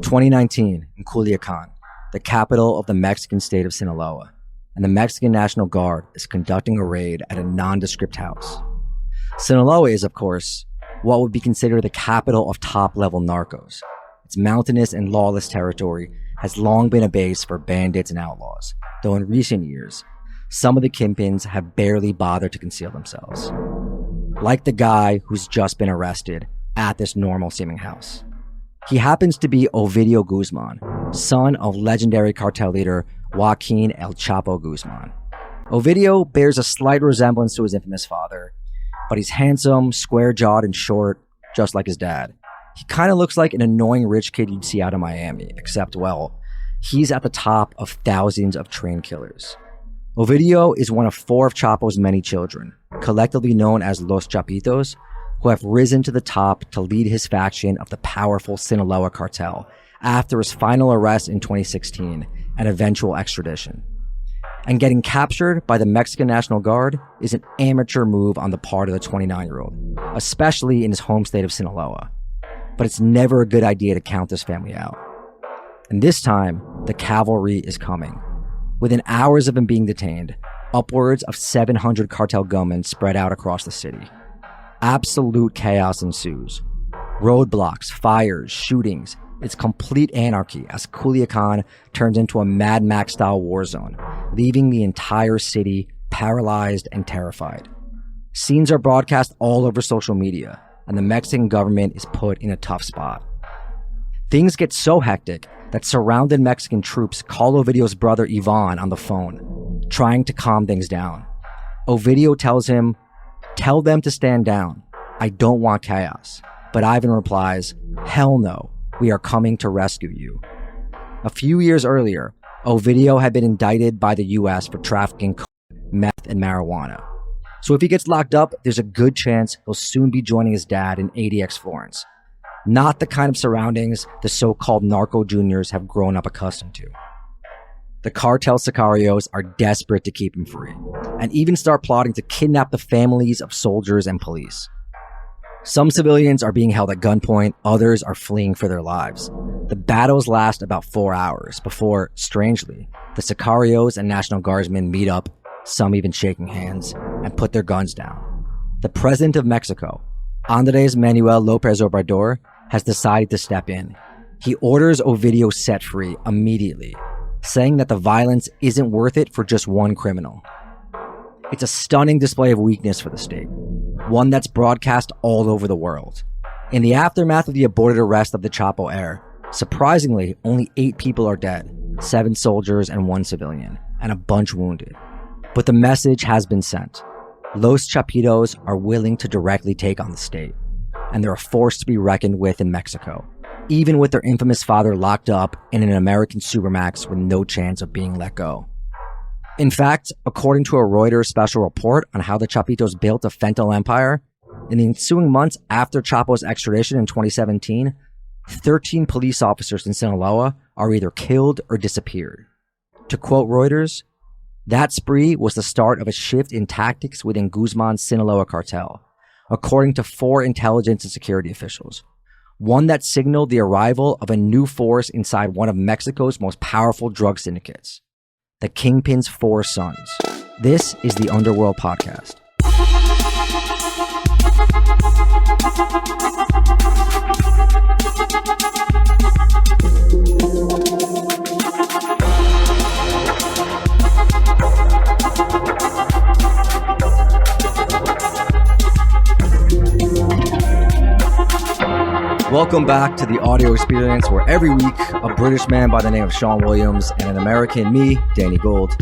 2019 in Culiacan, the capital of the Mexican state of Sinaloa, and the Mexican National Guard is conducting a raid at a nondescript house. Sinaloa is, of course, what would be considered the capital of top-level narcos. Its mountainous and lawless territory has long been a base for bandits and outlaws, though in recent years, some of the kingpins have barely bothered to conceal themselves. Like the guy who's just been arrested at this normal-seeming house. He happens to be Ovidio Guzman, son of legendary cartel leader Joaquin El Chapo Guzman. Ovidio bears a slight resemblance to his infamous father, but he's handsome, square-jawed, and short, just like his dad. He kind of looks like an annoying rich kid you'd see out of Miami, except, well, he's at the top of thousands of trained killers. Ovidio is one of 4 of Chapo's many children, collectively known as Los Chapitos, who have risen to the top to lead his faction of the powerful Sinaloa Cartel after his final arrest in 2016 and eventual extradition. And getting captured by the Mexican National Guard is an amateur move on the part of the 29-year-old, especially in his home state of Sinaloa. But it's never a good idea to count this family out. And this time, the cavalry is coming. Within hours of him being detained, upwards of 700 cartel gunmen spread out across the city. Absolute chaos ensues. Roadblocks, fires, shootings. It's complete anarchy as Culiacan turns into a Mad Max-style war zone, leaving the entire city paralyzed and terrified. Scenes are broadcast all over social media, and the Mexican government is put in a tough spot. Things get so hectic that surrounded Mexican troops call Ovidio's brother Ivan on the phone, trying to calm things down. Ovidio tells him, "Tell them to stand down. I don't want chaos." But Ivan replies, "Hell no, we are coming to rescue you." A few years earlier, Ovidio had been indicted by the US for trafficking meth and marijuana. So if he gets locked up, there's a good chance he'll soon be joining his dad in ADX Florence. Not the kind of surroundings the so-called narco juniors have grown up accustomed to. The cartel sicarios are desperate to keep him free, and even start plotting to kidnap the families of soldiers and police. Some civilians are being held at gunpoint, others are fleeing for their lives. The battles last about 4 hours before, strangely, the sicarios and National Guardsmen meet up, some even shaking hands, and put their guns down. The president of Mexico, Andrés Manuel López Obrador, has decided to step in. He orders Ovidio set free immediately, saying that the violence isn't worth it for just one criminal. It's a stunning display of weakness for the state, one that's broadcast all over the world. In the aftermath of the aborted arrest of the Chapo heir, surprisingly, only 8 people are dead, 7 soldiers and 1 civilian, and a bunch wounded. But the message has been sent. Los Chapitos are willing to directly take on the state, and they're a force to be reckoned with in Mexico, even with their infamous father locked up in an American supermax with no chance of being let go. In fact, according to a Reuters special report on how the Chapitos built a fentanyl empire, in the ensuing months after Chapo's extradition in 2017, 13 police officers in Sinaloa are either killed or disappeared. To quote Reuters, that spree was the start of a shift in tactics within Guzman's Sinaloa Cartel, according to 4 intelligence and security officials. One that signaled the arrival of a new force inside one of Mexico's most powerful drug syndicates, the Kingpin's 4 sons. This is the Underworld Podcast. Welcome back to the audio experience where every week a British man by the name of Sean Williams and an American, me, Danny Gold,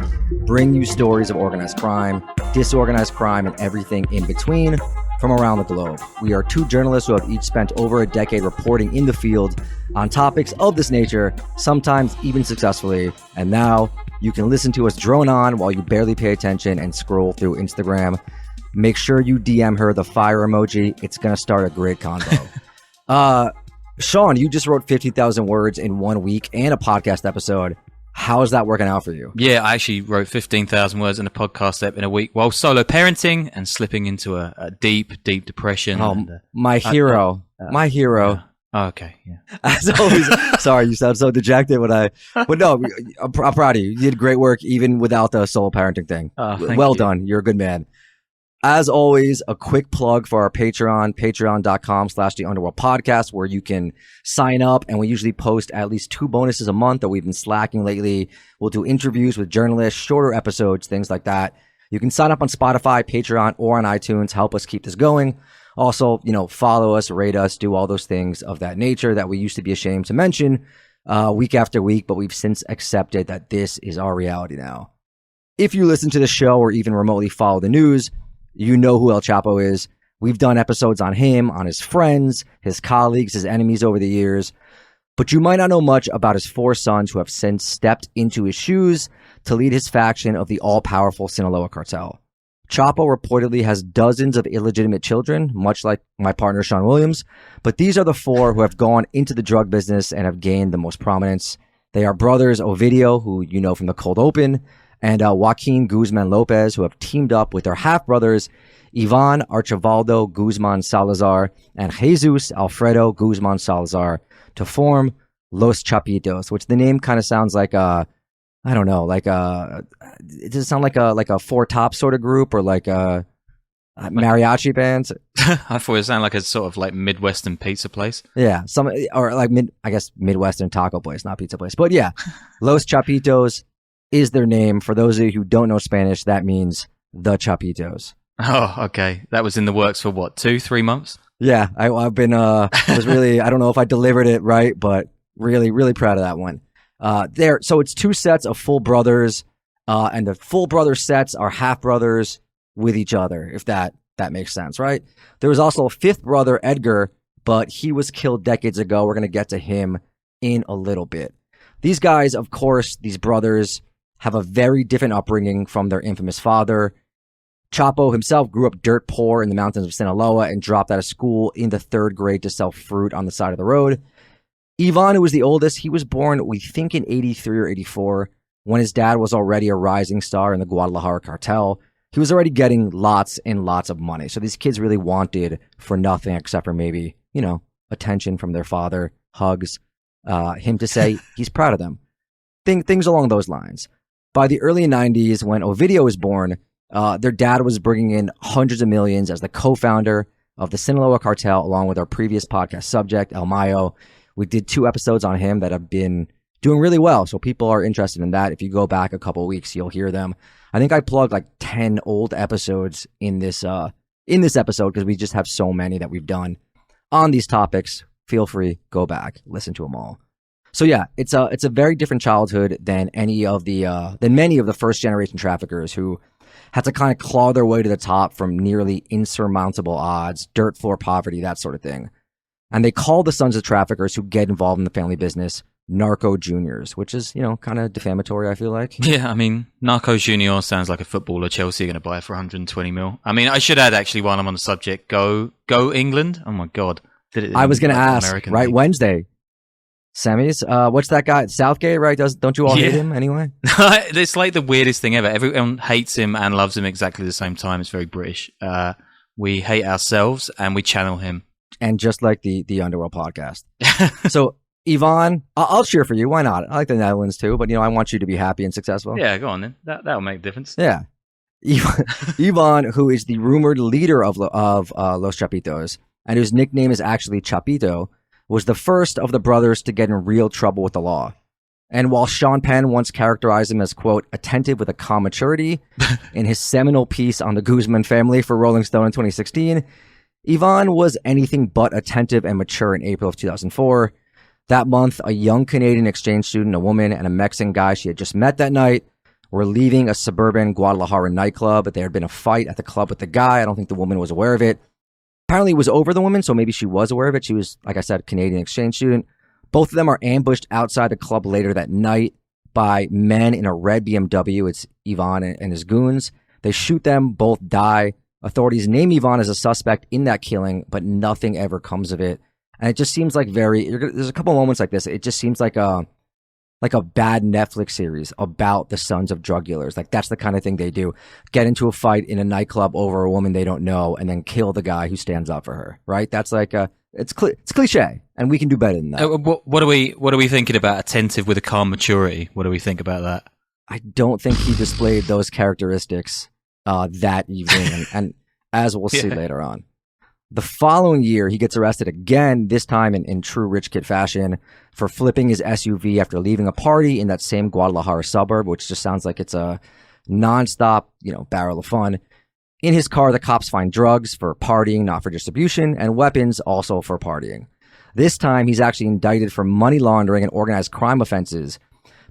bring you stories of organized crime, disorganized crime, and everything in between from around the globe. We are 2 journalists who have each spent over a decade reporting in the field on topics of this nature, sometimes even successfully, and now you can listen to us drone on while you barely pay attention and scroll through Instagram. Make sure you DM her the fire emoji. It's going to start a great convo. Sean, you just wrote 50,000 words in 1 week and a podcast episode. How is that working out for you? Yeah, I actually wrote 15,000 words in a podcast ep in a week while solo parenting and slipping into a deep, deep depression. Oh, my hero. Oh, okay, yeah. As always, sorry, you sound so dejected but no, I'm proud of you. You did great work even without the solo parenting thing. Thank you. Done. You're a good man. As always, a quick plug for our Patreon, patreon.com/the Underworld Podcast, where you can sign up, and we usually post at least 2 bonuses a month that we've been slacking lately. We'll do interviews with journalists, shorter episodes, things like that. You can sign up on Spotify, Patreon, or on iTunes. Help us keep this going. Also, follow us, rate us, do all those things of that nature that we used to be ashamed to mention week after week, but we've since accepted that this is our reality now. If you listen to the show or even remotely follow the news, you know who El Chapo is. We've done episodes on him, on his friends, his colleagues, his enemies over the years. But you might not know much about his 4 sons who have since stepped into his shoes to lead his faction of the all-powerful Sinaloa Cartel. Chapo reportedly has dozens of illegitimate children, much like my partner Sean Williams. But these are the 4 who have gone into the drug business and have gained the most prominence. They are brothers Ovidio, who you know from the Cold Open, and Joaquin Guzman Lopez, who have teamed up with their half-brothers, Ivan Archivaldo Guzman Salazar and Jesus Alfredo Guzman Salazar, to form Los Chapitos, which the name kind of sounds like I don't know, it does sound like a Four Top sort of group, or like a mariachi band. I thought it sounded like a sort of like Midwestern pizza place. Yeah, or like Midwestern taco place, not pizza place. But yeah, Los Chapitos is their name. For those of you who don't know Spanish, that means the Chapitos. Oh, okay. That was in the works for what, 2-3 months? Yeah, I've been was really, I don't know if I delivered it right, but really, really proud of that one. So it's 2 sets of full brothers, and the full brother sets are half brothers with each other, if that makes sense, right? There was also a 5th brother, Edgar, but he was killed decades ago. We're going to get to him in a little bit. These guys, of course, these brothers have a very different upbringing from their infamous father. Chapo himself grew up dirt poor in the mountains of Sinaloa and dropped out of school in the 3rd grade to sell fruit on the side of the road. Ivan, who was the oldest, he was born, we think, in 83 or 84, when his dad was already a rising star in the Guadalajara cartel. He was already getting lots and lots of money. So these kids really wanted for nothing except for maybe, attention from their father, hugs, him to say he's proud of them. Things along those lines. By the early 90s, when Ovidio was born, their dad was bringing in hundreds of millions as the co-founder of the Sinaloa Cartel, along with our previous podcast subject, El Mayo. We did 2 episodes on him that have been doing really well, so people are interested in that. If you go back a couple of weeks, you'll hear them. I think I plugged like 10 old episodes in this episode because we just have so many that we've done on these topics. Feel free, go back, listen to them all. So yeah, it's a very different childhood than many of the first generation traffickers who had to kind of claw their way to the top from nearly insurmountable odds, dirt floor poverty, that sort of thing. And they call the sons of traffickers who get involved in the family business narco juniors, which is, kind of defamatory, I feel like. Yeah, I mean, narco junior sounds like a footballer Chelsea are going to buy for 120 mil. I mean, I should add, actually, while I'm on the subject, go England. Oh my God. I was going to ask, American right? League. Wednesday. Semis. What's that guy? Southgate, right? Don't you all hate him anyway? It's like the weirdest thing ever. Everyone hates him and loves him exactly the same time. It's very British. We hate ourselves and we channel him. And just like the Underworld podcast. So, Ivan, I'll cheer for you. Why not? I like the Netherlands too, but I want you to be happy and successful. Yeah, go on then. That'll make a difference. Yeah. Ivan, who is the rumored leader of Los Chapitos, and whose nickname is actually Chapito, was the first of the brothers to get in real trouble with the law. And while Sean Penn once characterized him as, quote, attentive with a calm maturity in his seminal piece on the Guzman family for Rolling Stone in 2016, Ivan was anything but attentive and mature in April of 2004. That month, a young Canadian exchange student, a woman, and a Mexican guy she had just met that night were leaving a suburban Guadalajara nightclub. There had been a fight at the club with the guy. I don't think the woman was aware of it. Apparently, it was over the woman, so maybe she was aware of it. She was, like I said, a Canadian exchange student. Both of them are ambushed outside the club later that night by men in a red BMW. It's Ivan and his goons. They shoot them, both die. Authorities name Ivan as a suspect in that killing, but nothing ever comes of it. And it just seems like there's a couple moments like this. It just seems like a bad Netflix series about the sons of drug dealers. Like, that's the kind of thing they do. Get into a fight in a nightclub over a woman they don't know and then kill the guy who stands up for her, right? That's like It's cliche, and we can do better than that. What are we thinking about attentive with a calm maturity? What do we think about that? I don't think he displayed those characteristics that evening, and as we'll see later on. The following year, he gets arrested again, this time in true rich kid fashion, for flipping his SUV after leaving a party in that same Guadalajara suburb, which just sounds like it's a nonstop, barrel of fun. In his car, the cops find drugs for partying, not for distribution, and weapons also for partying. This time, he's actually indicted for money laundering and organized crime offenses,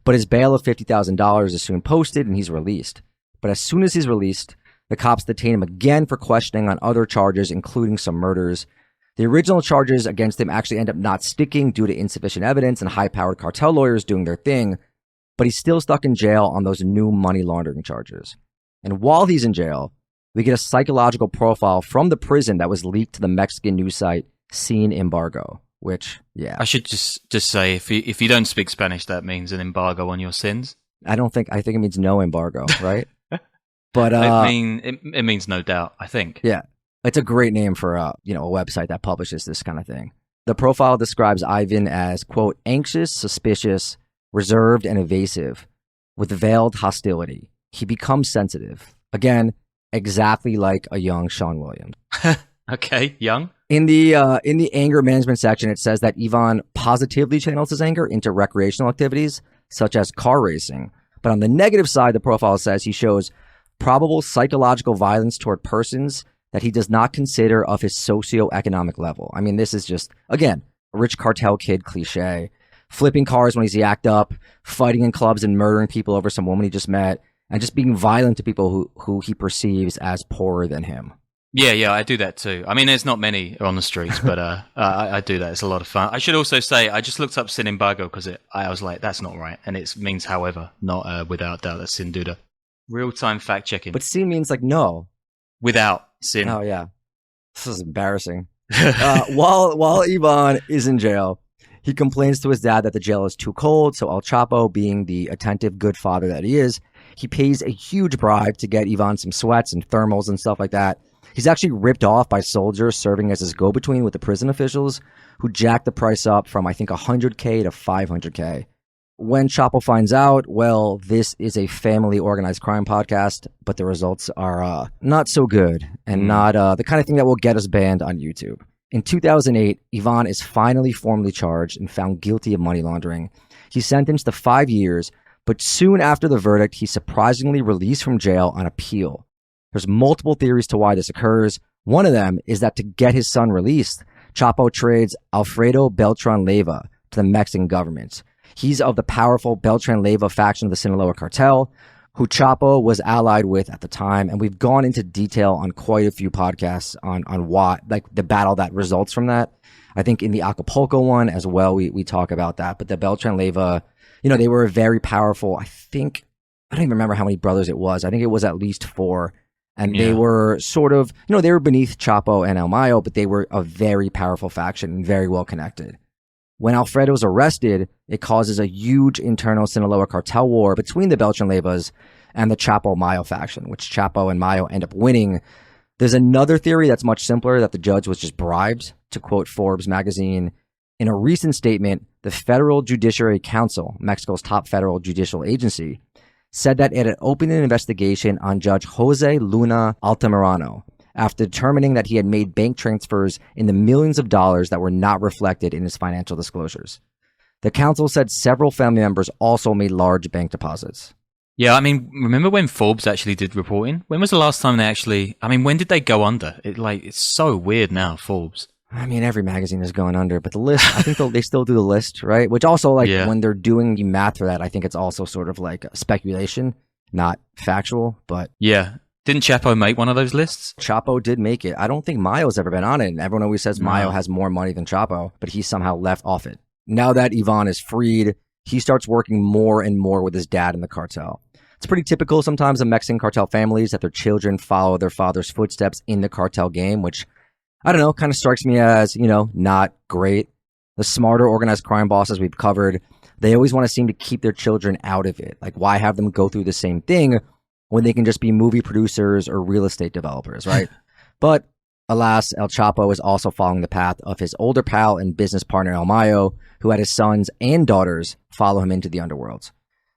but his bail of $50,000 is soon posted and he's released. But as soon as he's released, the cops detain him again for questioning on other charges, including some murders. The original charges against him actually end up not sticking due to insufficient evidence and high-powered cartel lawyers doing their thing, but he's still stuck in jail on those new money laundering charges. And while he's in jail, we get a psychological profile from the prison that was leaked to the Mexican news site Sin Embargo, which, yeah. I should just say, if you don't speak Spanish, that means an embargo on your sins. I think it means no embargo, right? But it means no doubt, I think. Yeah. It's a great name for a website that publishes this kind of thing. The profile describes Ivan as, quote, anxious, suspicious, reserved, and evasive, with veiled hostility. He becomes sensitive. Again, exactly like a young Sean Williams. Okay, young. In the anger management section, it says that Ivan positively channels his anger into recreational activities, such as car racing. But on the negative side, the profile says he shows probable psychological violence toward persons that he does not consider of his socioeconomic level. I mean, this is just, again, a rich cartel kid cliche. Flipping cars when he's yacked up, fighting in clubs and murdering people over some woman he just met, and just being violent to people who he perceives as poorer than him. Yeah, I do that too. I mean, there's not many on the streets, but I do that. It's a lot of fun. I should also say, I just looked up sin embargo because I was like, that's not right. And it means however, not without doubt. That's sin duda. Real-time fact-checking. But sin means like no. Without sin. Oh, yeah. This is embarrassing. While Ivan is in jail, he complains to his dad that the jail is too cold, so El Chapo, being the attentive, good father that he is, he pays a huge bribe to get Ivan some sweats and thermals and stuff like that. He's actually ripped off by soldiers serving as his go-between with the prison officials, who jacked the price up from, I think, $100K to $500K. When Chapo finds out, well, this is a family organized crime podcast, but the results are not so good and not the kind of thing that will get us banned on YouTube. In 2008, Ivan is finally formally charged and found guilty of money laundering. He's sentenced to 5 years, but soon after the verdict, he's surprisingly released from jail on appeal. There's multiple theories to why this occurs. One of them is that to get his son released, Chapo trades Alfredo Beltran Leyva to the Mexican government. He's of the powerful Beltran Leyva faction of the Sinaloa Cartel, who Chapo was allied with at the time. And we've gone into detail on quite a few podcasts on why, like the battle that results from that. I think in the Acapulco one as well, we talk about that. But the Beltran Leyva, they were very powerful. I don't even remember how many brothers it was. I think it was at least 4. And they were sort of, they were beneath Chapo and El Mayo, but they were a very powerful faction and very well connected. When Alfredo's arrested, it causes a huge internal Sinaloa cartel war between the Beltran Leyvas and the Chapo-Mayo faction, which Chapo and Mayo end up winning. There's another theory that's much simpler, that the judge was just bribed. To quote Forbes magazine, in a recent statement, the Federal Judiciary Council, Mexico's top federal judicial agency, said that it had opened an investigation on Judge Jose Luna Altamirano after determining that he had made bank transfers in the millions of dollars that were not reflected in his financial disclosures. The council said several family members also made large bank deposits. Yeah, I mean, remember when Forbes actually did reporting? When was the last time they actually... I mean, when did they go under? It's so weird now, Forbes. I mean, every magazine is going under, but the list, I think they still do the list, right? Which also, when they're doing the math for that, I think it's also sort of like speculation, not factual, but... Yeah. Didn't Chapo make one of those lists? Chapo did make it. I don't think Mayo's ever been on it, and everyone always says Mayo has more money than Chapo, but he somehow left off it. Now that Ivan is freed, he starts working more and more with his dad in the cartel. It's pretty typical sometimes of Mexican cartel families that their children follow their father's footsteps in the cartel game, which, I don't know, kind of strikes me as, not great. The smarter organized crime bosses we've covered, they always want to seem to keep their children out of it. Like, why have them go through the same thing when they can just be movie producers or real estate developers, right? But Alas, El Chapo is also following the path of his older pal and business partner El Mayo, who had his sons and daughters follow him into the underworld.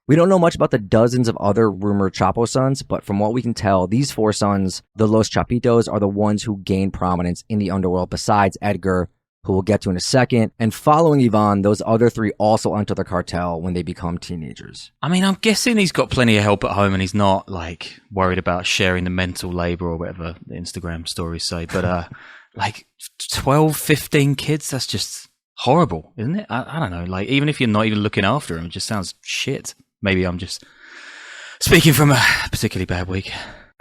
We don't know much about the dozens of other rumored Chapo sons, but from what we can tell, these 4 sons, the Los Chapitos, are the ones who gain prominence in the underworld besides Edgar, who we'll get to in a second. And following Ivan, those other 3 also enter the cartel when they become teenagers. I mean, I'm guessing he's got plenty of help at home and he's not, like, worried about sharing the mental labor or whatever the Instagram stories say. But, like, 12, 15 kids, that's just horrible, isn't it? I don't know. Like, even if you're not even looking after them, it just sounds shit. Maybe I'm just speaking from a particularly bad week.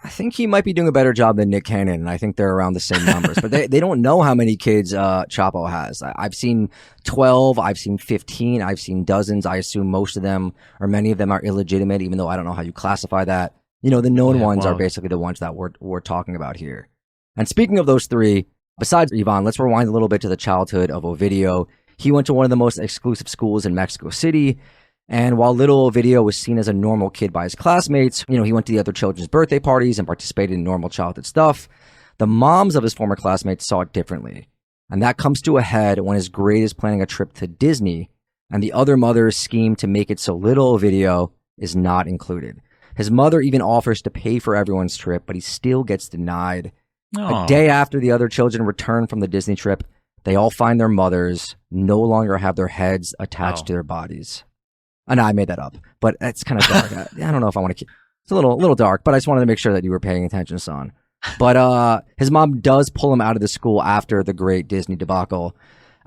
I think he might be doing a better job than Nick Cannon, and I think they're around the same numbers. But they don't know how many kids Chapo has. I've seen 12, I've seen 15, I've seen dozens. I assume most of them, or many of them, are illegitimate, even though I don't know how you classify that. You know, the known ones are basically the ones that we're talking about here. And speaking of those 3, besides Ivan, let's rewind a little bit to the childhood of Ovidio. He went to one of the most exclusive schools in Mexico City. And while little Ovidio was seen as a normal kid by his classmates, you know, he went to the other children's birthday parties and participated in normal childhood stuff. The moms of his former classmates saw it differently. And that comes to a head when his grade is planning a trip to Disney, and the other mothers scheme to make it so little Ovidio is not included. His mother even offers to pay for everyone's trip, but he still gets denied. Aww. A day after the other children return from the Disney trip, they all find their mothers no longer have their heads attached to their bodies. I know I made that up, but it's kind of dark. I don't know if I want to keep... It's a little dark, but I just wanted to make sure that you were paying attention, son. But his mom does pull him out of the school after the great Disney debacle.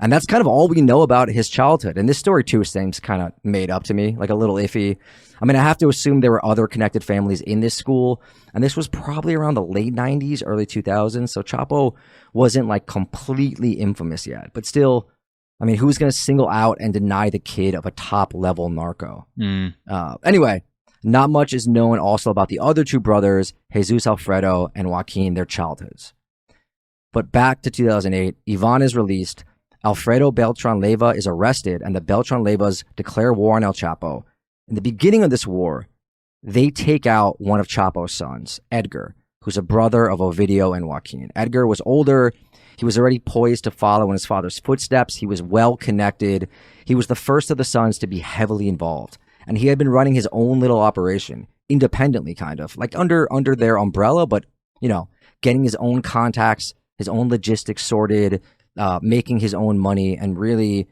And that's kind of all we know about his childhood. And this story, too, seems kind of made up to me, like a little iffy. I mean, I have to assume there were other connected families in this school. And this was probably around the late 90s, early 2000s. So Chapo wasn't like completely infamous yet. But still, I mean, who's going to single out and deny the kid of a top-level narco? Anyway, not much is known also about the other 2 brothers, Jesus Alfredo and Joaquin, their childhoods. But back to 2008, Ivan is released, Alfredo Beltran Leyva is arrested, and the Beltran Leyvas declare war on El Chapo. In the beginning of this war, they take out one of Chapo's sons, Edgar, who's a brother of Ovidio and Joaquin. Edgar was older. He was already poised to follow in his father's footsteps. He was well connected. He was the first of the sons to be heavily involved. And he had been running his own little operation, independently kind of, like under their umbrella, but, you know, getting his own contacts, his own logistics sorted, making his own money, and really,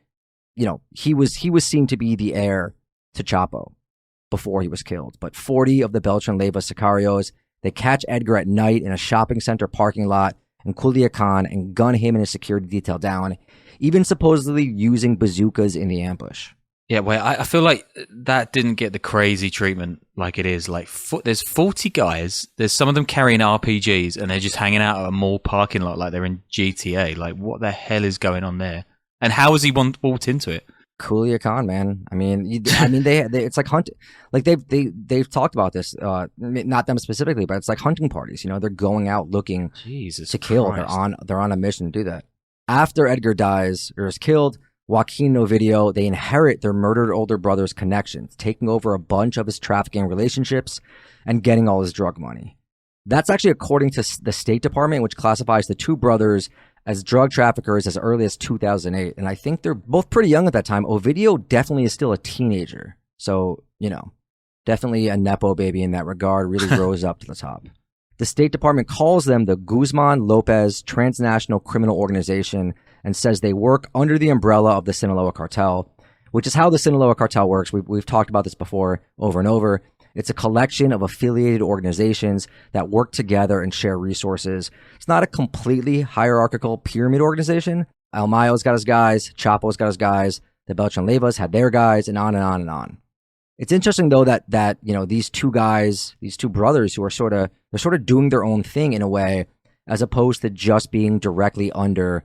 you know, he was seen to be the heir to Chapo before he was killed. But 40 of the Beltran Leyva sicarios, they catch Edgar at night in a shopping center parking lot in Culiacan and gun him and his security detail down, even supposedly using bazookas in the ambush. Yeah, wait, I feel like that didn't get the crazy treatment like it is. Like, there's 40 guys, there's some of them carrying RPGs, and they're just hanging out at a mall parking lot like they're in GTA. Like, what the hell is going on there? And how has he walked into it? Culiacan, man. I mean, they it's like hunting. Like they've talked about this, not them specifically, but it's like hunting parties. You know, they're going out looking to kill. Christ. They're on a mission to do that. After Edgar dies or is killed, Joaquin and Ovidio, they inherit their murdered older brother's connections, taking over a bunch of his trafficking relationships and getting all his drug money. That's actually according to the State Department, which classifies the 2 brothers as drug traffickers as early as 2008. And I think they're both pretty young at that time. Ovidio definitely is still a teenager. So, you know, definitely a Nepo baby in that regard, really rose up to the top. The State Department calls them the Guzman Lopez Transnational Criminal Organization and says they work under the umbrella of the Sinaloa Cartel, which is how the Sinaloa Cartel works. We've talked about this before over and over. It's a collection of affiliated organizations that work together and share resources. It's not a completely hierarchical pyramid organization. El Mayo's got his guys, Chapo's got his guys, the Beltran Leyvas had their guys, and on and on and on. It's interesting though that you know, these 2 guys, these 2 brothers who are sort of doing their own thing in a way, as opposed to just being directly under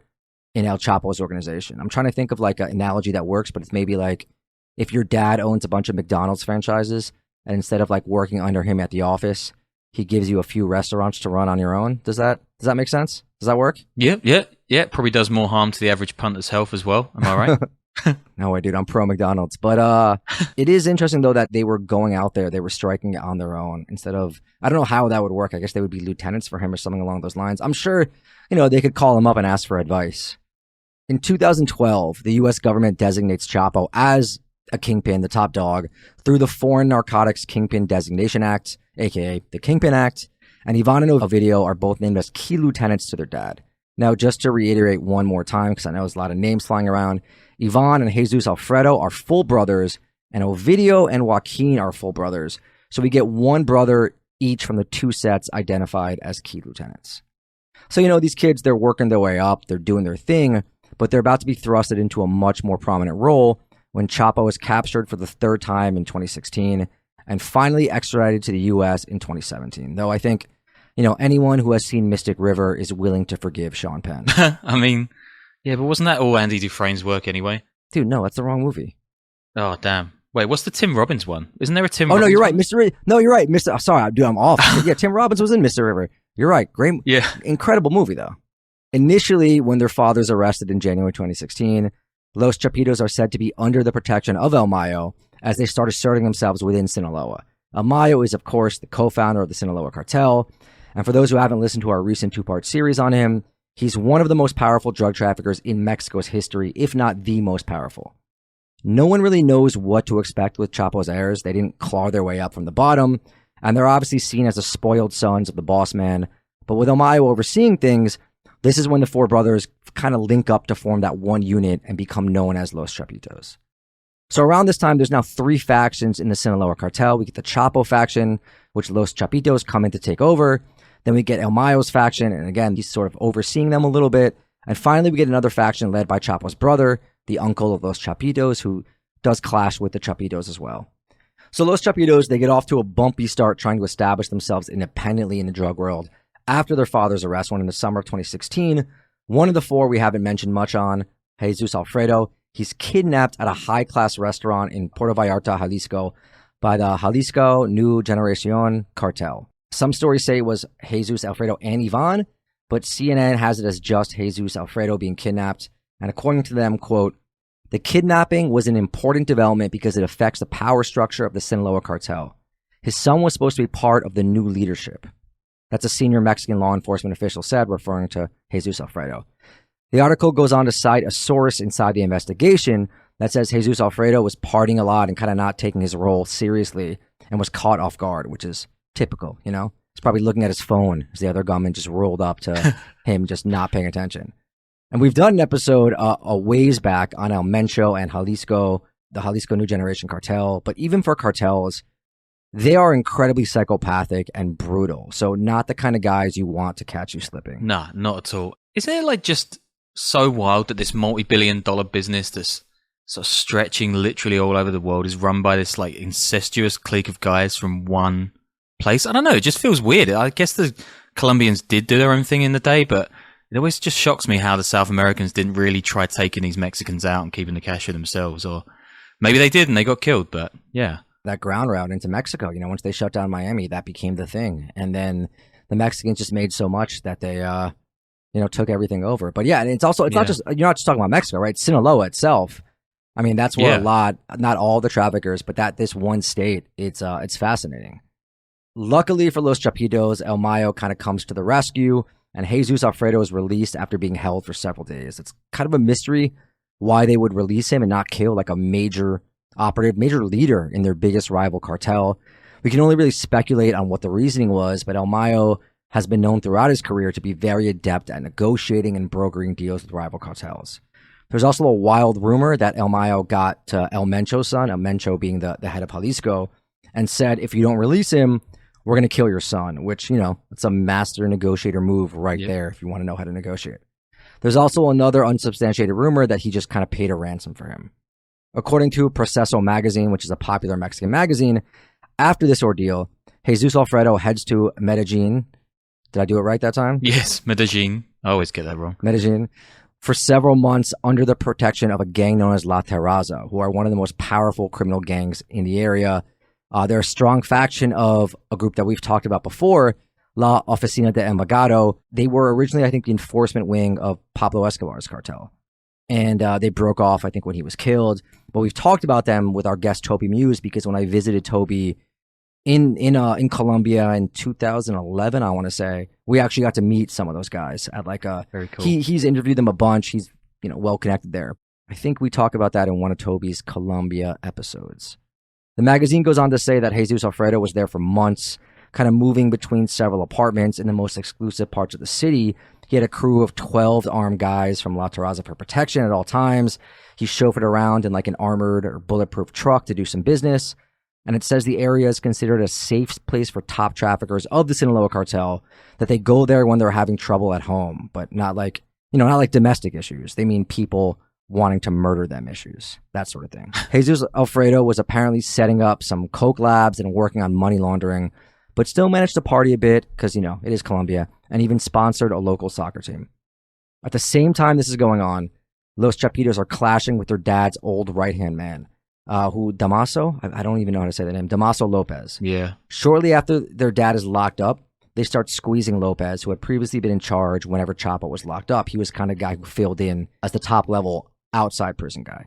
in El Chapo's organization. I'm trying to think of like an analogy that works, but it's maybe like if your dad owns a bunch of McDonald's franchises, and instead of like working under him at the office, he gives you a few restaurants to run on your own. Does that make sense? Does that work? Yeah. Probably does more harm to the average punter's health as well. Am I right? No way, dude. I'm pro McDonald's. But it is interesting, though, that they were going out there. They were striking on their own instead of, I don't know how that would work. I guess they would be lieutenants for him or something along those lines. I'm sure, they could call him up and ask for advice. In 2012, the U.S. government designates Chapo as a kingpin, the top dog, through the Foreign Narcotics Kingpin Designation Act, aka the Kingpin Act, and Ivan and Ovidio are both named as key lieutenants to their dad. Now, just to reiterate one more time, because I know there's a lot of names flying around, Ivan and Jesus Alfredo are full brothers, and Ovidio and Joaquin are full brothers. So we get one brother each from the two sets identified as key lieutenants. So, these kids, they're working their way up, they're doing their thing, but they're about to be thrusted into a much more prominent role when Chapo was captured for the third time in 2016 and finally extradited to the U.S. in 2017. Though I think, anyone who has seen Mystic River is willing to forgive Sean Penn. I mean, yeah, but wasn't that all Andy Dufresne's work anyway? Dude, no, that's the wrong movie. Oh, damn. Wait, what's the Tim Robbins one? Isn't there a Tim Robbins no, you're right. one? No, you're right. Mr. Sorry, dude, I'm off. Yeah, Tim Robbins was in Mr. River. You're right. Great. Yeah. Incredible movie, though. Initially, when their father's arrested in January 2016, Los Chapitos are said to be under the protection of El Mayo as they start asserting themselves within Sinaloa. El Mayo is, of course, the co-founder of the Sinaloa Cartel. And for those who haven't listened to our recent two-part series on him, he's one of the most powerful drug traffickers in Mexico's history, if not the most powerful. No one really knows what to expect with Chapo's heirs. They didn't claw their way up from the bottom, and they're obviously seen as the spoiled sons of the boss man. But with El Mayo overseeing things, this is when the four brothers kind of link up to form that one unit and become known as Los Chapitos. So around this time, there's now three factions in the Sinaloa Cartel. We get the Chapo faction, which Los Chapitos come in to take over. Then we get El Mayo's faction, and again, he's sort of overseeing them a little bit. And finally, we get another faction led by Chapo's brother, the uncle of Los Chapitos, who does clash with the Chapitos as well. So Los Chapitos, they get off to a bumpy start trying to establish themselves independently in the drug world after their father's arrest, when in the summer of 2016, one of the four we haven't mentioned much on, Jesus Alfredo, he's kidnapped at a high-class restaurant in Puerto Vallarta, Jalisco, by the Jalisco New Generation Cartel. Some stories say it was Jesus Alfredo and Ivan, but CNN has it as just Jesus Alfredo being kidnapped. And according to them, quote, "The kidnapping was an important development because it affects the power structure of the Sinaloa Cartel. His son was supposed to be part of the new leadership." That's a senior Mexican law enforcement official said, referring to Jesus Alfredo. The article goes on to cite a source inside the investigation that says Jesus Alfredo was partying a lot and kind of not taking his role seriously and was caught off guard, which is typical, He's probably looking at his phone as the other gunman just rolled up to him just not paying attention. And we've done an episode a ways back on El Mencho and Jalisco, the Jalisco New Generation Cartel. But even for cartels, they are incredibly psychopathic and brutal. So not the kind of guys you want to catch you slipping. Nah, not at all. Isn't it just so wild that this multi-billion-dollar business that's sort of stretching literally all over the world is run by this incestuous clique of guys from one place? I don't know. It just feels weird. I guess the Colombians did do their own thing in the day, but it always just shocks me how the South Americans didn't really try taking these Mexicans out and keeping the cash for themselves. Or maybe they did and they got killed, but yeah. That ground route into Mexico, once they shut down Miami, that became the thing. And then the Mexicans just made so much that they, took everything over. But yeah, and it's also, not just, you're not just talking about Mexico, right? Sinaloa itself. I mean, that's where a lot, not all the traffickers, but this one state, it's fascinating. Luckily for Los Chapitos, El Mayo kind of comes to the rescue, and Jesus Alfredo is released after being held for several days. It's kind of a mystery why they would release him and not kill a major operative, major leader in their biggest rival cartel. We can only really speculate on what the reasoning was, but El Mayo has been known throughout his career to be very adept at negotiating and brokering deals with rival cartels. There's also a wild rumor that El Mayo got to El Mencho's son, El Mencho being the head of Jalisco, and said, if you don't release him, we're going to kill your son, which, it's a master negotiator move right there if you want to know how to negotiate. There's also another unsubstantiated rumor that he just kind of paid a ransom for him. According to Proceso magazine, which is a popular Mexican magazine, after this ordeal, Jesus Alfredo heads to Medellin. Did I do it right that time? Yes, Medellin. I always get that wrong. Medellin. For several months under the protection of a gang known as La Terraza, who are one of the most powerful criminal gangs in the area. They're a strong faction of a group that we've talked about before, La Oficina de Embagado. They were originally, I think, the enforcement wing of Pablo Escobar's cartel. and they broke off, I think, when he was killed. But we've talked about them with our guest Toby Muse, because when I visited Toby in Colombia in 2011, I want to say, we actually got to meet some of those guys at like a. Very cool. He's interviewed them a bunch. He's well connected there. I think we talk about that in one of Toby's Colombia episodes. The magazine goes on to say that Jesus Alfredo was there for months, kind of moving between several apartments in the most exclusive parts of the city. He had a crew of 12 armed guys from La Terraza for protection at all times. He chauffeured around in like an armored or bulletproof truck to do some business. And it says the area is considered a safe place for top traffickers of the Sinaloa Cartel, that they go there when they're having trouble at home, but not like, not like domestic issues. They mean people wanting to murder them issues, that sort of thing. Jesus Alfredo was apparently setting up some coke labs and working on money laundering, but still managed to party a bit because, it is Colombia, and even sponsored a local soccer team. At the same time this is going on, Los Chapitos are clashing with their dad's old right-hand man, who Damaso, I don't even know how to say the name, Damaso Lopez. Yeah. Shortly after their dad is locked up, they start squeezing Lopez, who had previously been in charge whenever Chapo was locked up. He was kind of guy who filled in as the top level outside prison guy.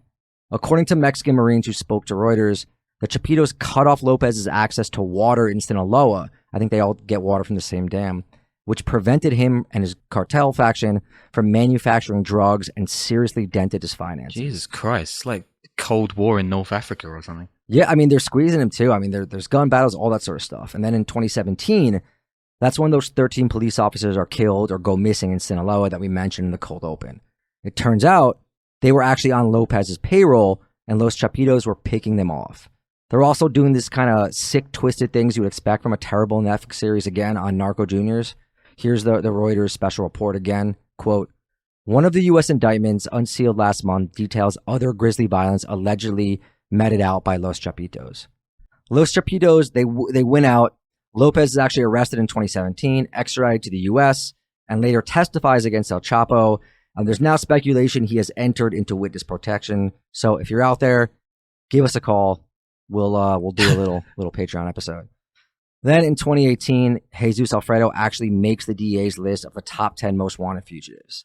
According to Mexican Marines who spoke to Reuters, the Chapitos cut off Lopez's access to water in Sinaloa. I think they all get water from the same dam, which prevented him and his cartel faction from manufacturing drugs and seriously dented his finances. Jesus Christ. It's like Cold War in North Africa or something. Yeah, they're squeezing him too. There's gun battles, all that sort of stuff. And then in 2017, that's when those 13 police officers are killed or go missing in Sinaloa that we mentioned in the cold open. It turns out they were actually on Lopez's payroll, and Los Chapitos were picking them off. They're also doing this kind of sick, twisted things you would expect from a terrible Netflix series again on Narco Juniors. Here's the Reuters special report again. Quote, one of the U.S. indictments unsealed last month details other grisly violence allegedly meted out by Los Chapitos. Los Chapitos, they win out. Lopez is actually arrested in 2017, extradited to the U.S., and later testifies against El Chapo. There's now speculation he has entered into witness protection. So if you're out there, give us a call. We'll do a little Patreon episode. Then in 2018, Jesus Alfredo actually makes the DA's list of the top 10 most wanted fugitives.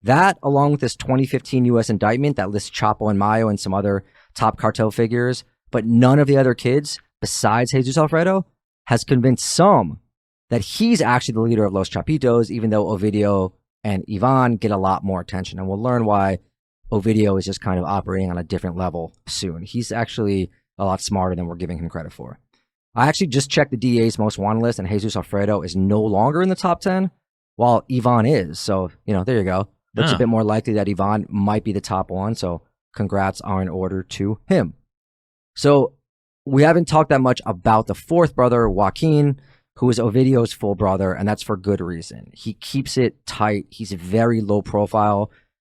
That, along with this 2015 U.S. indictment that lists Chapo and Mayo and some other top cartel figures, but none of the other kids, besides Jesus Alfredo, has convinced some that he's actually the leader of Los Chapitos, even though Ovidio and Ivan get a lot more attention. And we'll learn why Ovidio is just kind of operating on a different level soon. He's actually a lot smarter than we're giving him credit for. I actually just checked the DA's most wanted list, and Jesus Alfredo is no longer in the top 10, while Ivan is. So, there you go. Looks a bit more likely that Ivan might be the top one. So congrats are in order to him. So we haven't talked that much about the fourth brother, Joaquin, who is Ovidio's full brother, and that's for good reason. He keeps it tight. He's very low profile,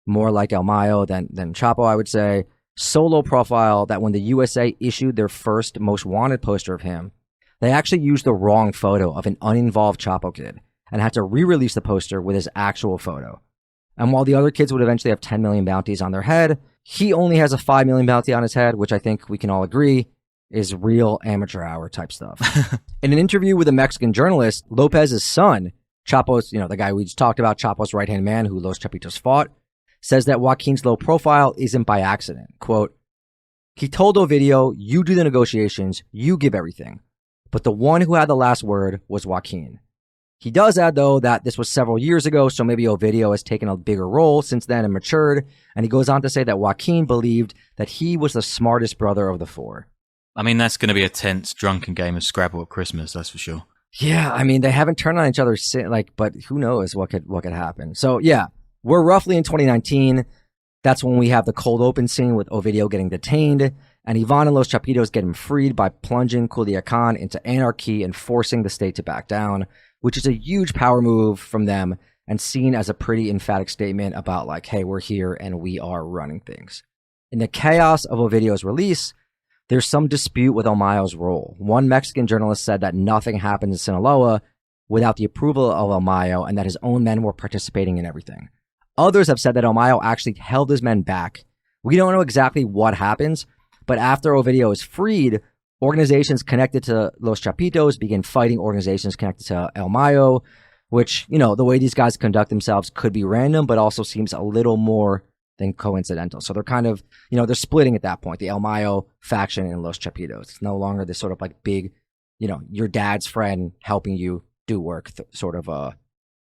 more like El Mayo than Chapo, I would say. So low profile that when the USA issued their first most wanted poster of him, they actually used the wrong photo of an uninvolved Chapo kid and had to re-release the poster with his actual photo. And while the other kids would eventually have 10 million bounties on their head, he only has a 5 million bounty on his head, which I think we can all agree is real amateur hour type stuff. In an interview with a Mexican journalist, Lopez's son, Chapo's, the guy we just talked about, Chapo's right-hand man who Los Chapitos fought, says that Joaquin's low profile isn't by accident. Quote, he told Ovidio, you do the negotiations, you give everything. But the one who had the last word was Joaquin. He does add, though, that this was several years ago, so maybe Ovidio has taken a bigger role since then and matured. And he goes on to say that Joaquin believed that he was the smartest brother of the four. That's going to be a tense, drunken game of Scrabble at Christmas, that's for sure. Yeah, they haven't turned on each other, but who knows what could happen. So, yeah, we're roughly in 2019. That's when we have the cold open scene with Ovidio getting detained, and Ivan and Los Chapitos get him freed by plunging Culiacan into anarchy and forcing the state to back down, which is a huge power move from them and seen as a pretty emphatic statement about like, hey, we're here and we are running things. In the chaos of Ovidio's release, there's some dispute with El Mayo's role. One Mexican journalist said that nothing happened in Sinaloa without the approval of El Mayo and that his own men were participating in everything. Others have said that El Mayo actually held his men back. We don't know exactly what happens, but after Ovidio is freed, organizations connected to Los Chapitos begin fighting organizations connected to El Mayo, which, the way these guys conduct themselves could be random, but also seems a little more than coincidental. So they're kind of, they're splitting at that point, the El Mayo faction and Los Chapitos. It's no longer this sort of like big, your dad's friend helping you do work sort of a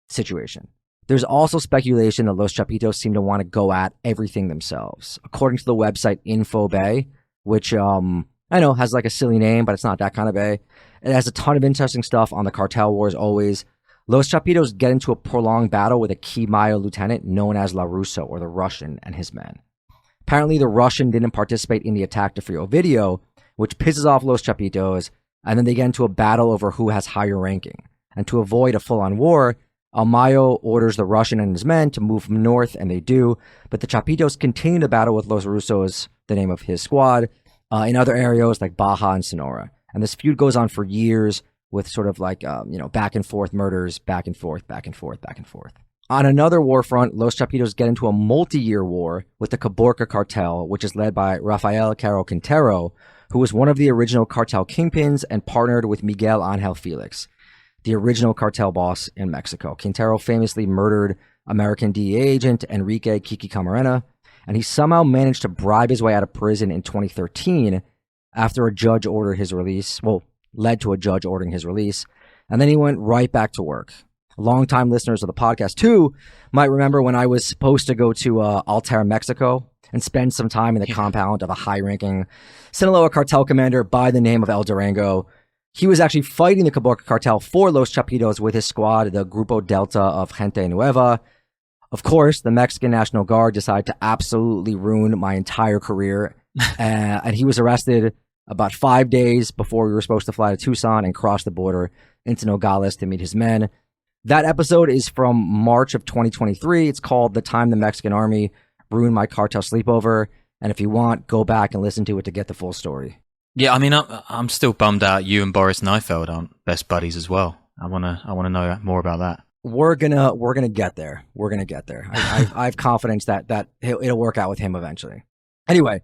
situation. There's also speculation that Los Chapitos seem to want to go at everything themselves. According to the website InfoBay, which I know has like a silly name, but it's not that kind of bay. It has a ton of interesting stuff on the cartel wars always. Los Chapitos get into a prolonged battle with a key Mayo lieutenant known as La Russo, or the Russian, and his men. Apparently, the Russian didn't participate in the attack to free Ovidio, which pisses off Los Chapitos, and then they get into a battle over who has higher ranking. And to avoid a full-on war, El Mayo orders the Russian and his men to move north, and they do, but the Chapitos continue to battle with Los Russos, the name of his squad, in other areas like Baja and Sonora. And this feud goes on for years, with sort of like, back and forth murders, back and forth, back and forth, back and forth. On another war front, Los Chapitos get into a multi-year war with the Caborca cartel, which is led by Rafael Caro Quintero, who was one of the original cartel kingpins and partnered with Miguel Angel Felix, the original cartel boss in Mexico. Quintero famously murdered American DEA agent Enrique Kiki Camarena, and he somehow managed to bribe his way out of prison in 2013 after a judge ordered his release. Well, led to a judge ordering his release, and then he went right back to work. Longtime listeners of the podcast, too, might remember when I was supposed to go to Altar, Mexico, and spend some time in the compound of a high-ranking Sinaloa Cartel commander by the name of El Durango. He was actually fighting the Caborca cartel for Los Chapitos with his squad, the Grupo Delta of Gente Nueva. Of course, the Mexican National Guard decided to absolutely ruin my entire career, and he was arrested about 5 days before we were supposed to fly to Tucson and cross the border into Nogales to meet his men. That episode is from March of 2023. It's called The Time the Mexican Army Ruined My Cartel Sleepover. And if you want, go back and listen to it to get the full story. Yeah, I mean, I'm still bummed out you and Boris Neifeld aren't best buddies as well. I wanna know more about that. We're gonna get there. We're gonna get there. I have confidence that it'll work out with him eventually. Anyway,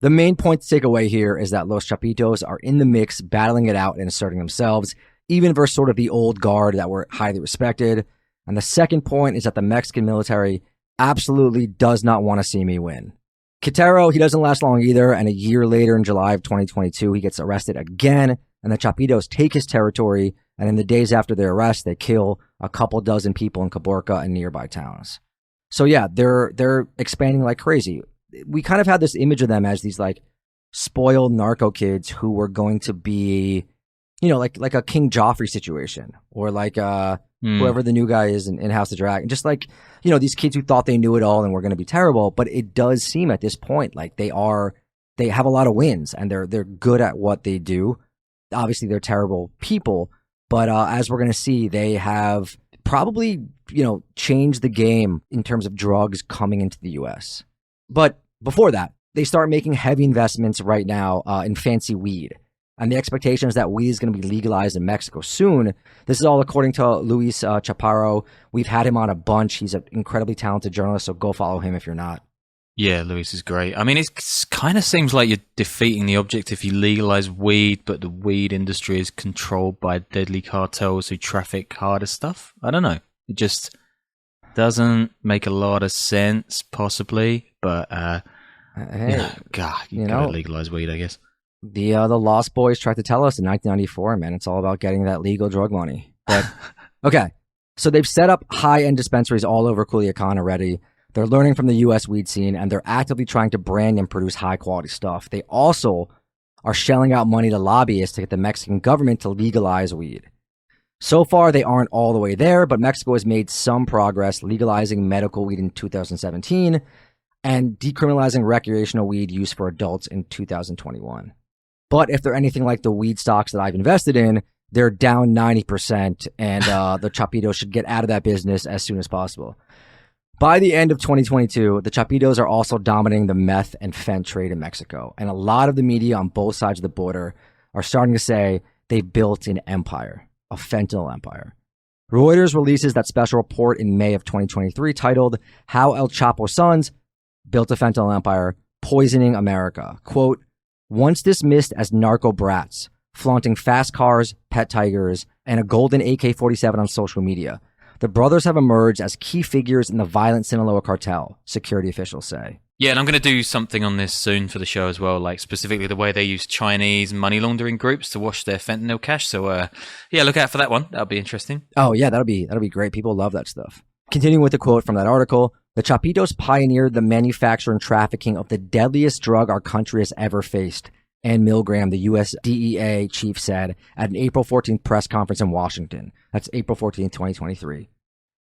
the main point to take away here is that Los Chapitos are in the mix, battling it out and asserting themselves, even versus sort of the old guard that were highly respected. And the second point is that the Mexican military absolutely does not want to see me win. Quintero, he doesn't last long either, and a year later in July of 2022, he gets arrested again, and the Chapitos take his territory, and in the days after their arrest, they kill a couple dozen people in Caborca and nearby towns. So yeah, they're expanding like crazy. We kind of had this image of them as these like spoiled narco kids who were going to be, like a King Joffrey situation, or like whoever the new guy is in House of Dragon. Just like, these kids who thought they knew it all and were going to be terrible. But it does seem at this point like they have a lot of wins and they're good at what they do. Obviously, they're terrible people, but as we're going to see, they have probably, changed the game in terms of drugs coming into the U.S. But before that, they start making heavy investments right now in fancy weed. And the expectation is that weed is going to be legalized in Mexico soon. This is all according to Luis Chaparro. We've had him on a bunch. He's an incredibly talented journalist, so go follow him if you're not. Yeah, Luis is great. I mean, it kind of seems like you're defeating the object if you legalize weed, but the weed industry is controlled by deadly cartels who traffic harder stuff. I don't know. It just doesn't make a lot of sense, possibly. But, hey, God, you gotta legalize weed, I guess. The Lost Boys tried to tell us in 1994, man, it's all about getting that legal drug money. But, okay, so they've set up high-end dispensaries all over Culiacan already. They're learning from the U.S. weed scene, and they're actively trying to brand and produce high-quality stuff. They also are shelling out money to lobbyists to get the Mexican government to legalize weed. So far, they aren't all the way there, but Mexico has made some progress legalizing medical weed in 2017 and decriminalizing recreational weed use for adults in 2021. But if they're anything like the weed stocks that I've invested in, they're down 90%, and the Chapitos should get out of that business as soon as possible. By the end of 2022, the Chapitos are also dominating the meth and fent trade in Mexico, and a lot of the media on both sides of the border are starting to say they've built an empire, a fentanyl empire. Reuters releases that special report in May of 2023 titled, How El Chapo's Sons Built a Fentanyl Empire, Poisoning America. Quote, once dismissed as narco brats, flaunting fast cars, pet tigers, and a golden AK-47 on social media, The brothers have emerged as key figures in the violent Sinaloa Cartel, security officials say. Yeah, and I'm going to do something on this soon for the show as well, like specifically the way they use Chinese money laundering groups to wash their fentanyl cash. So, yeah, look out for that one. That'll be interesting. Oh, yeah, that'll be great. People love that stuff. Continuing with the quote from that article, the Chapitos pioneered the manufacture and trafficking of the deadliest drug our country has ever faced. Ann Milgram, the U.S. DEA chief, said at an April 14th press conference in Washington. That's April 14th, 2023.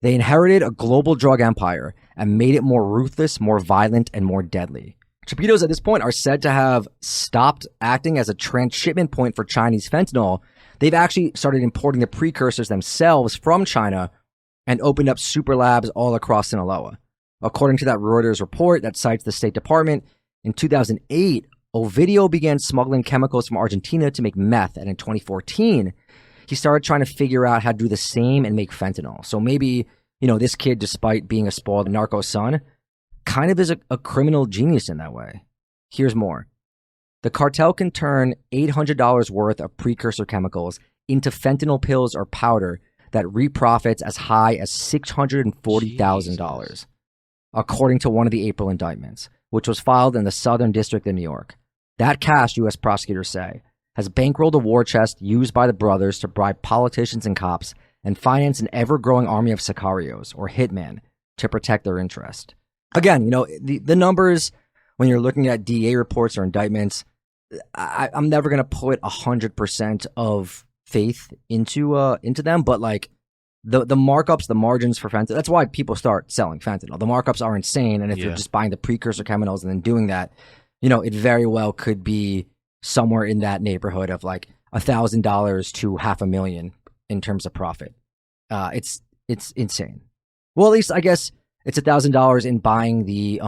They inherited a global drug empire and made it more ruthless, more violent, and more deadly. Chapitos at this point are said to have stopped acting as a transshipment point for Chinese fentanyl. They've actually started importing the precursors themselves from China and opened up super labs all across Sinaloa. According to that Reuters report that cites the State Department, in 2008, Ovidio began smuggling chemicals from Argentina to make meth, and in 2014, he started trying to figure out how to do the same and make fentanyl. So maybe, this kid, despite being a spoiled narco son, kind of is a criminal genius in that way. Here's more. The cartel can turn $800 worth of precursor chemicals into fentanyl pills or powder that reap profits as high as $640,000, according to one of the April indictments, which was filed in the Southern District of New York. That cash, U.S. prosecutors say, has bankrolled a war chest used by the brothers to bribe politicians and cops and finance an ever-growing army of sicarios, or hitmen, to protect their interest. Again, the numbers, when you're looking at DA reports or indictments, I'm never going to put 100% of faith into them, but like the markups, the margins for fentanyl, that's why people start selling fentanyl. The markups are insane, and if you're just buying the precursor chemicals and then doing that, it very well could be somewhere in that neighborhood of like $1,000 to $500,000 in terms of profit. It's insane. Well, at least I guess it's $1,000 in buying the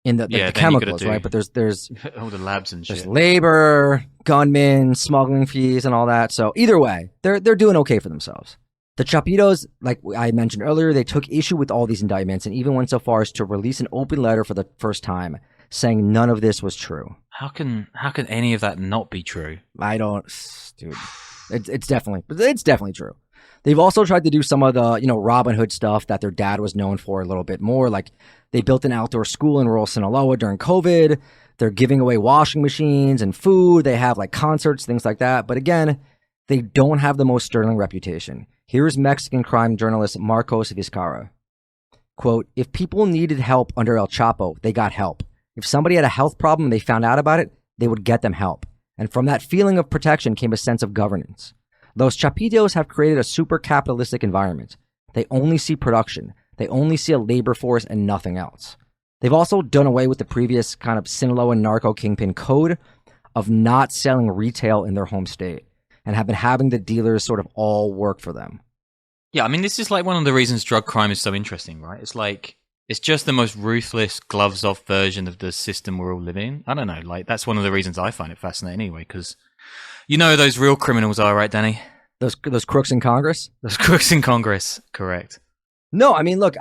the chemicals, right? But there's all the labs and shit. There's labor, gunmen, smuggling fees, and all that. So either way, they're doing okay for themselves. The Chapitos, like I mentioned earlier, they took issue with all these indictments and even went so far as to release an open letter for the first time, saying none of this was true. How can any of that not be true? I don't, dude. It's definitely true. They've also tried to do some of the, Robin Hood stuff that their dad was known for a little bit more. Like they built an outdoor school in rural Sinaloa during COVID. They're giving away washing machines and food. They have like concerts, things like that. But again, they don't have the most sterling reputation. Here's Mexican crime journalist Marcos Vizcarra. Quote, if people needed help under El Chapo, they got help. If somebody had a health problem and they found out about it, they would get them help. And from that feeling of protection came a sense of governance. Los Chapitos have created a super capitalistic environment. They only see production. They only see a labor force and nothing else. They've also done away with the previous kind of Sinaloa narco kingpin code of not selling retail in their home state and have been having the dealers sort of all work for them. Yeah, I mean, this is like one of the reasons drug crime is so interesting, right? It's like, it's just the most ruthless, gloves-off version of the system we're all living in. I don't know, like, that's one of the reasons I find it fascinating anyway, because those real criminals are, right, Danny? Those crooks in Congress? Those crooks in Congress, correct. No, I mean, look,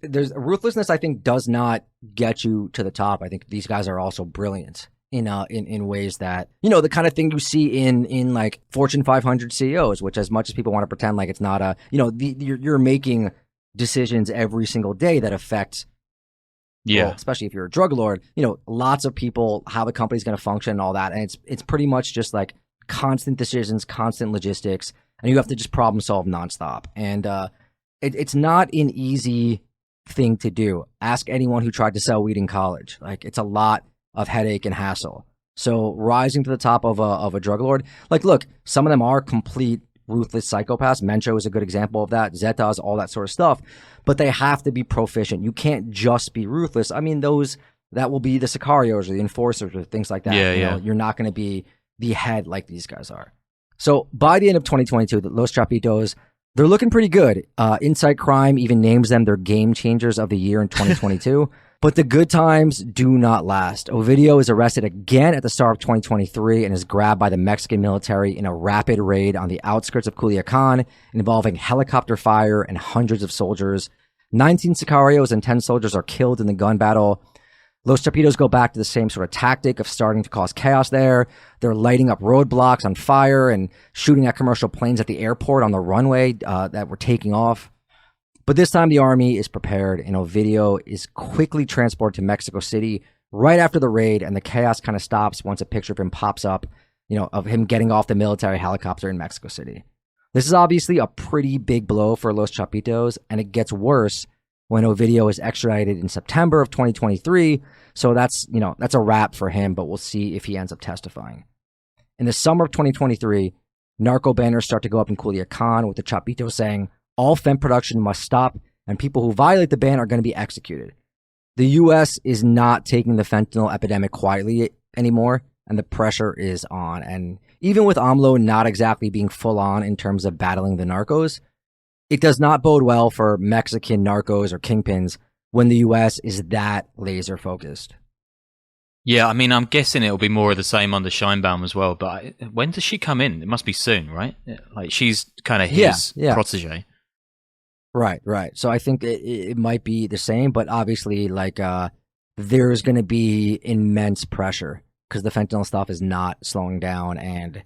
there's ruthlessness, I think, does not get you to the top. I think these guys are also brilliant in ways that, the kind of thing you see in like Fortune 500 CEOs, which as much as people want to pretend like it's not you're making decisions every single day that affect, well, especially if you're a drug lord, lots of people, how the company's going to function and all that. And it's pretty much just like constant decisions, constant logistics, and you have to just problem solve nonstop. And it's not an easy thing to do. Ask anyone who tried to sell weed in college. Like, it's a lot of headache and hassle. So rising to the top of a drug lord, like, look, some of them are complete ruthless psychopaths. Mencho is a good example of that. Zetas, all that sort of stuff. But they have to be proficient. You can't just be ruthless. I mean, that will be the sicarios or the enforcers or things like that. You're not going to be the head like these guys are. So by the end of 2022, the Los Chapitos, they're looking pretty good. Insight Crime even names them their game changers of the year in 2022. But the good times do not last. Ovidio is arrested again at the start of 2023 and is grabbed by the Mexican military in a rapid raid on the outskirts of Culiacan involving helicopter fire and hundreds of soldiers. 19 sicarios and 10 soldiers are killed in the gun battle. Los Chapitos go back to the same sort of tactic of starting to cause chaos there. They're lighting up roadblocks on fire and shooting at commercial planes at the airport on the runway that were taking off. But this time the army is prepared, and Ovidio is quickly transported to Mexico City right after the raid, and the chaos kind of stops once a picture of him pops up, of him getting off the military helicopter in Mexico City. This is obviously a pretty big blow for Los Chapitos, and it gets worse when Ovidio is extradited in September of 2023. So that's a wrap for him, but we'll see if he ends up testifying. In the summer of 2023, narco banners start to go up in Culiacan, with the Chapitos saying all fent production must stop and people who violate the ban are going to be executed. The U.S. is not taking the fentanyl epidemic quietly anymore, and the pressure is on. And even with AMLO not exactly being full on in terms of battling the narcos, it does not bode well for Mexican narcos or kingpins when the U.S. is that laser focused. Yeah, I mean, I'm guessing it'll be more of the same under Scheinbaum as well. But when does she come in? It must be soon, right? Like, she's kind of his protege. Right. So I think it might be the same, but obviously, there's going to be immense pressure because the fentanyl stuff is not slowing down, and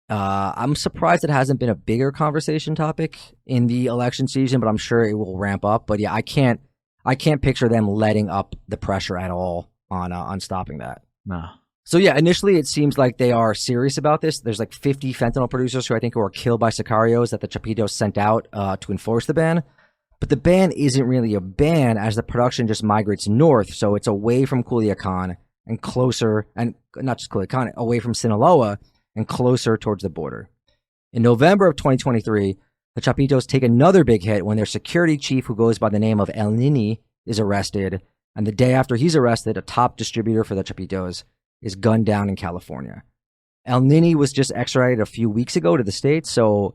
I'm surprised it hasn't been a bigger conversation topic in the election season, but I'm sure it will ramp up. But yeah, I can't picture them letting up the pressure at all on stopping that. No. So yeah, initially it seems like they are serious about this. There's 50 fentanyl producers who were killed by sicarios that the Chapitos sent out to enforce the ban. But the ban isn't really a ban, as the production just migrates north. So it's away from Culiacan and closer, and not just Culiacan, away from Sinaloa and closer towards the border. In November of 2023, the Chapitos take another big hit when their security chief, who goes by the name of El Nini, is arrested. And the day after he's arrested, a top distributor for the Chapitos is gunned down in California. El Nini was just extradited a few weeks ago to the States, so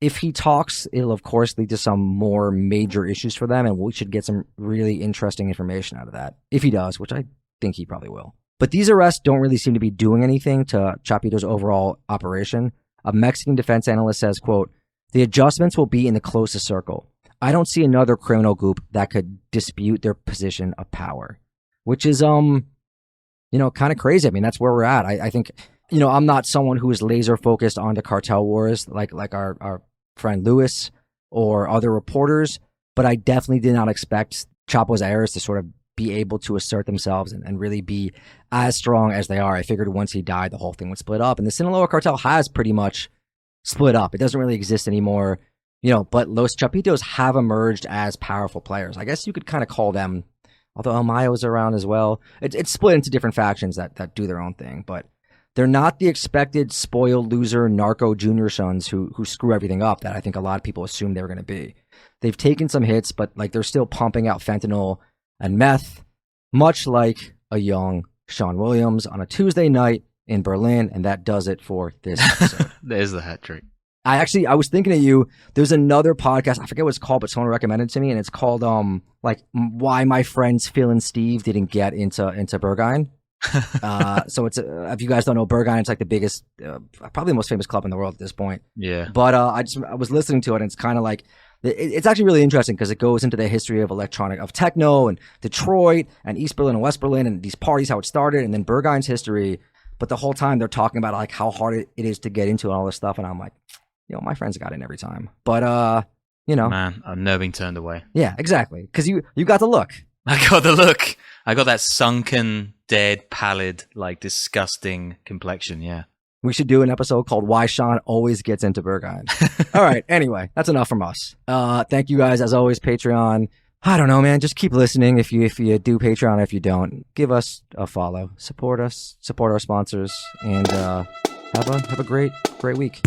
if he talks, it'll of course lead to some more major issues for them, and we should get some really interesting information out of that. If he does, which I think he probably will. But these arrests don't really seem to be doing anything to Chapitos' overall operation. A Mexican defense analyst says, quote, "The adjustments will be in the closest circle. I don't see another criminal group that could dispute their position of power," which is, kind of crazy. I mean, that's where we're at. I think, I'm not someone who is laser focused on the cartel wars like our friend Lewis or other reporters, but I definitely did not expect Chapo's heirs to sort of be able to assert themselves and really be as strong as they are. I figured once he died, the whole thing would split up, and the Sinaloa Cartel has pretty much split up. It doesn't really exist anymore, but Los Chapitos have emerged as powerful players. I guess you could kind of call them, although El Mayo's around as well. It's split into different factions that do their own thing, but they're not the expected spoiled loser narco junior sons who screw everything up that I think a lot of people assumed they were going to be. They've taken some hits, but they're still pumping out fentanyl and meth, much like a young Sean Williams on a Tuesday night in Berlin, and that does it for this episode. There's the hat trick. I was thinking of you. There's another podcast, I forget what it's called, but someone recommended it to me, and it's called Why My Friends Phil and Steve Didn't Get into Berghain. So it's if you guys don't know, Berghain, it's the biggest, probably the most famous club in the world at this point. Yeah. But I was listening to it, and it's kind of it's actually really interesting because it goes into the history of techno and Detroit and East Berlin and West Berlin and these parties, how it started, and then Berghain's history. But the whole time they're talking about how hard it is to get into and all this stuff, and I'm like, my friends got in every time. But man, I've never been turned away. Yeah, exactly, because you got the look. I got the look. I got that sunken, dead, pallid, disgusting complexion. Yeah. We should do an episode called Why Sean Always Gets into Berghain. All right. Anyway, that's enough from us. Thank you guys. As always, Patreon. I don't know, man. Just keep listening. If you do Patreon, if you don't, give us a follow. Support us. Support our sponsors. And have a great week.